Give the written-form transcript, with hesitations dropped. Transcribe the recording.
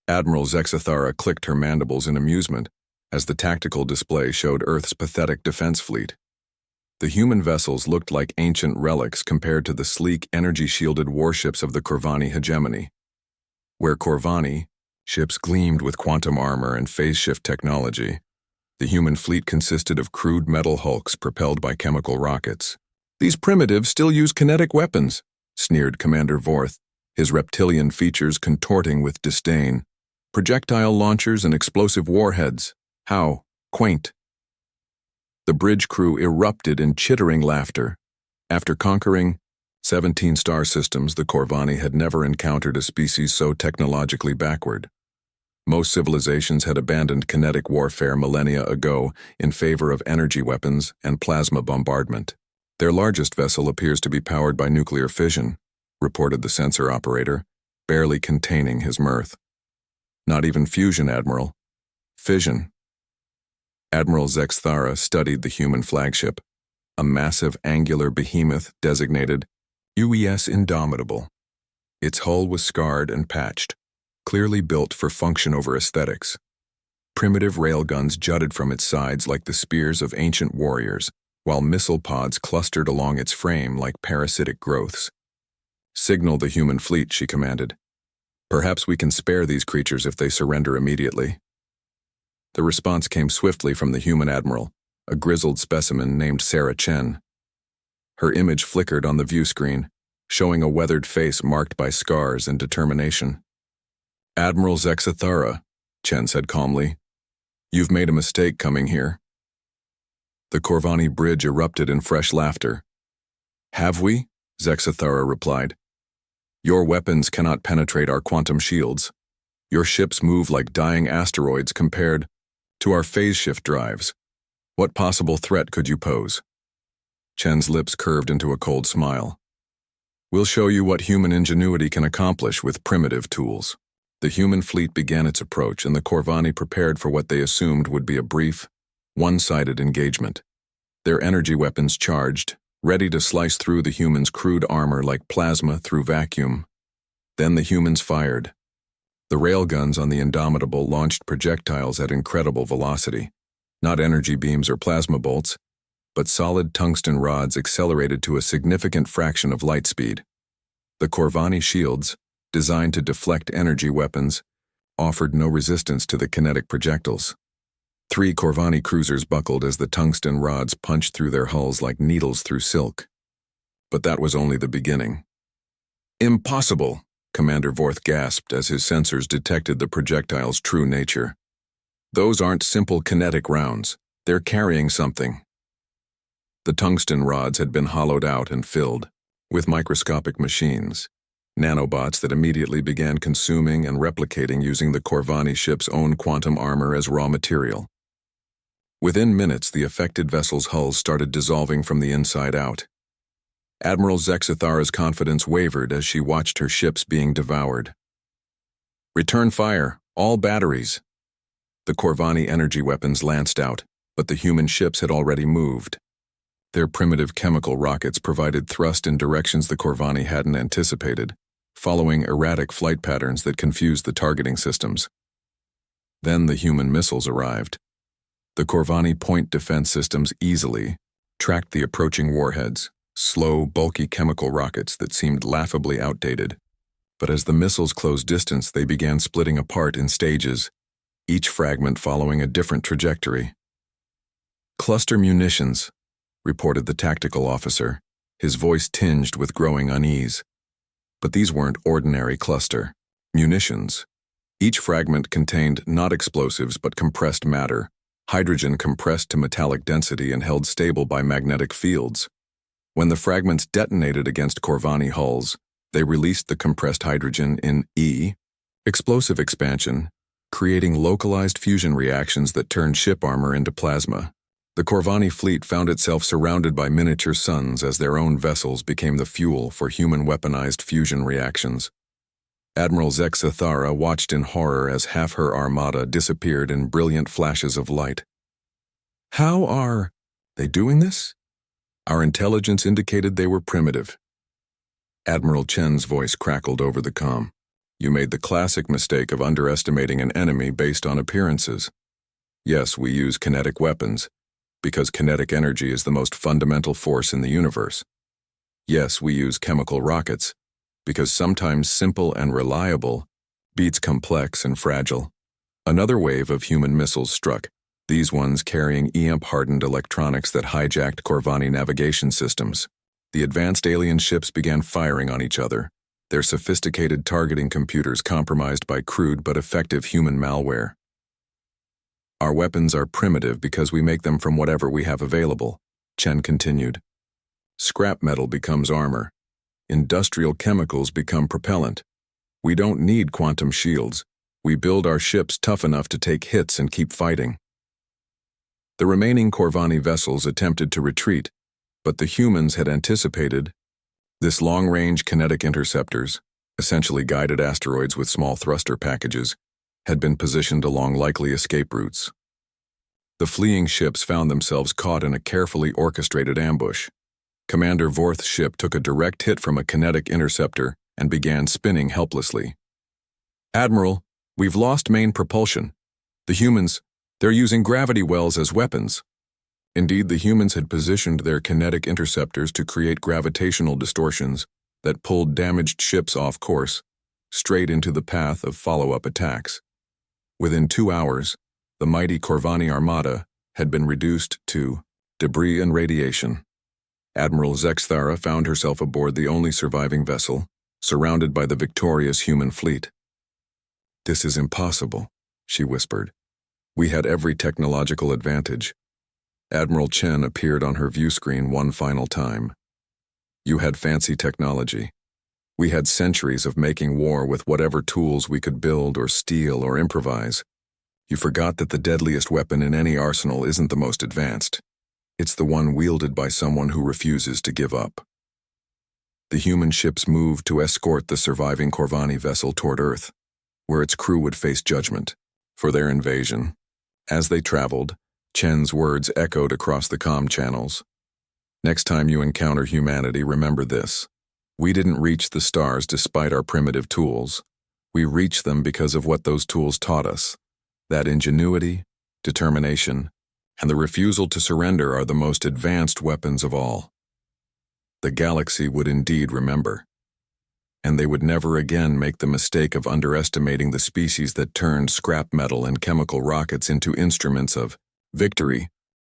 Admiral Zexathara clicked her mandibles in amusement as the tactical display showed Earth's pathetic defense fleet. The human vessels looked like ancient relics compared to the sleek, energy-shielded warships of the Corvani hegemony. Where Corvani ships gleamed with quantum armor and phase-shift technology, the human fleet consisted of crude metal hulks propelled by chemical rockets. "These primitives still use kinetic weapons," sneered Commander Vorth, his reptilian features contorting with disdain. "Projectile launchers and explosive warheads. How quaint." The bridge crew erupted in chittering laughter. After conquering 17 star systems, the Corvani had never encountered a species so technologically backward. Most civilizations had abandoned kinetic warfare millennia ago in favor of energy weapons and plasma bombardment. "Their largest vessel appears to be powered by nuclear fission," reported the sensor operator, barely containing his mirth. "Not even fusion, Admiral. Fission." Admiral Zexathara studied the human flagship, a massive angular behemoth designated UES Indomitable. Its hull was scarred and patched, clearly built for function over aesthetics. Primitive railguns jutted from its sides like the spears of ancient warriors, while missile pods clustered along its frame like parasitic growths. "Signal the human fleet," she commanded. "Perhaps we can spare these creatures if they surrender immediately." The response came swiftly from the human admiral, a grizzled specimen named Sarah Chen. Her image flickered on the view screen, showing a weathered face marked by scars and determination. "Admiral Zexathara," Chen said calmly, "you've made a mistake coming here." The Corvani bridge erupted in fresh laughter. "Have we?" Zexathara replied. "Your weapons cannot penetrate our quantum shields. Your ships move like dying asteroids compared to our phase shift drives. What possible threat could you pose?" Chen's lips curved into a cold smile. "We'll show you what human ingenuity can accomplish with primitive tools." The human fleet began its approach, and the Corvani prepared for what they assumed would be a brief, one-sided engagement. Their energy weapons charged, ready to slice through the humans' crude armor like plasma through vacuum. Then the humans fired. The railguns on the Indomitable launched projectiles at incredible velocity, not energy beams or plasma bolts, but solid tungsten rods accelerated to a significant fraction of light speed. The Corvani shields, designed to deflect energy weapons, offered no resistance to the kinetic projectiles. 3 Corvani cruisers buckled as the tungsten rods punched through their hulls like needles through silk. But that was only the beginning. "Impossible!" Commander Vorth gasped as his sensors detected the projectile's true nature. "Those aren't simple kinetic rounds. They're carrying something." The tungsten rods had been hollowed out and filled with microscopic machines, nanobots that immediately began consuming and replicating using the Corvani ship's own quantum armor as raw material. Within minutes, the affected vessel's hulls started dissolving from the inside out. Admiral Zexathara's confidence wavered as she watched her ships being devoured. "Return fire, all batteries." The Corvani energy weapons lanced out, but the human ships had already moved. Their primitive chemical rockets provided thrust in directions the Corvani hadn't anticipated, following erratic flight patterns that confused the targeting systems. Then the human missiles arrived. The Corvani point defense systems easily tracked the approaching warheads, slow, bulky chemical rockets that seemed laughably outdated. But as the missiles closed distance, they began splitting apart in stages, each fragment following a different trajectory. "Cluster munitions," reported the tactical officer, his voice tinged with growing unease. But these weren't ordinary cluster munitions. Each fragment contained not explosives but compressed matter, hydrogen compressed to metallic density and held stable by magnetic fields. When the fragments detonated against Corvani hulls, they released the compressed hydrogen in explosive expansion, creating localized fusion reactions that turned ship armor into plasma. The Corvani fleet found itself surrounded by miniature suns as their own vessels became the fuel for human weaponized fusion reactions. Admiral Zexathara watched in horror as half her armada disappeared in brilliant flashes of light. "How are they doing this?" "Our intelligence indicated they were primitive." Admiral Chen's voice crackled over the comm. You made the classic mistake of underestimating an enemy based on appearances. Yes, we use kinetic weapons, because kinetic energy is the most fundamental force in the universe. Yes, we use chemical rockets, because sometimes simple and reliable beats complex and fragile. Another wave of human missiles struck, these ones carrying EMP-hardened electronics that hijacked Corvani navigation systems. The advanced alien ships began firing on each other, their sophisticated targeting computers compromised by crude but effective human malware. Our weapons are primitive because we make them from whatever we have available, Chen continued. Scrap metal becomes armor. Industrial chemicals become propellant. We don't need quantum shields. We build our ships tough enough to take hits and keep fighting. The remaining Corvani vessels attempted to retreat, but the humans had anticipated. This long-range kinetic interceptors, essentially guided asteroids with small thruster packages, had been positioned along likely escape routes. The fleeing ships found themselves caught in a carefully orchestrated ambush. Commander Vorth's ship took a direct hit from a kinetic interceptor and began spinning helplessly. "Admiral, we've lost main propulsion. The humans, they're using gravity wells as weapons." Indeed, the humans had positioned their kinetic interceptors to create gravitational distortions that pulled damaged ships off course, straight into the path of follow-up attacks. Within 2 hours, the mighty Corvani Armada had been reduced to debris and radiation. Admiral Zexthara found herself aboard the only surviving vessel, surrounded by the victorious human fleet. "This is impossible," she whispered. "We had every technological advantage." Admiral Chen appeared on her view screen one final time. "You had fancy technology. We had centuries of making war with whatever tools we could build or steal or improvise. You forgot that the deadliest weapon in any arsenal isn't the most advanced. It's the one wielded by someone who refuses to give up." The human ships moved to escort the surviving Corvani vessel toward Earth, where its crew would face judgment for their invasion. As they traveled, Chen's words echoed across the comm channels. "Next time you encounter humanity, remember this. We didn't reach the stars despite our primitive tools. We reached them because of what those tools taught us. That ingenuity, determination, and the refusal to surrender are the most advanced weapons of all." The galaxy would indeed remember. And they would never again make the mistake of underestimating the species that turned scrap metal and chemical rockets into instruments of victory